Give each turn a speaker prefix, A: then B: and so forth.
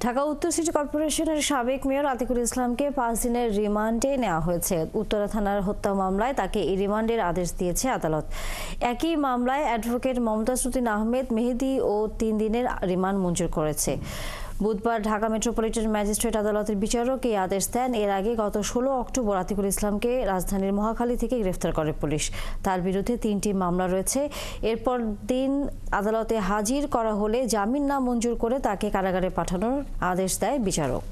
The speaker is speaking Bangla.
A: ঢাকা উত্তর সিটি কর্পোরেশনের সাবেক মেয়র আতিকুল ইসলামকে 5 দিনের রিমান্ডে নেওয়া হয়েছে। উত্তরা থানার হত্যা মামলায় তাকে এই রিমান্ডের আদেশ দিয়েছে আদালত। একই মামলায় অ্যাডভোকেট মমতাজ উদ্দিন আহমেদ মেহেদী ও 3 দিনের রিমান্ড মঞ্জুর করেছে। বুধবার ঢাকা মেট্রোপলিটন ম্যাজিস্ট্রেট আদালতের বিচারক এই আদেশ দেন। এর আগে গত 16 অক্টোবর আতিকুল ইসলামকে রাজধানীর মহাখালী থেকে গ্রেফতার করে পুলিশ। তার বিরুদ্ধে 3টি মামলা রয়েছে। এরপর দিন আদালতে হাজির করা হলে জামিন না মঞ্জুর করে তাকে কারাগারে পাঠানোর আদেশ দেয় বিচারক।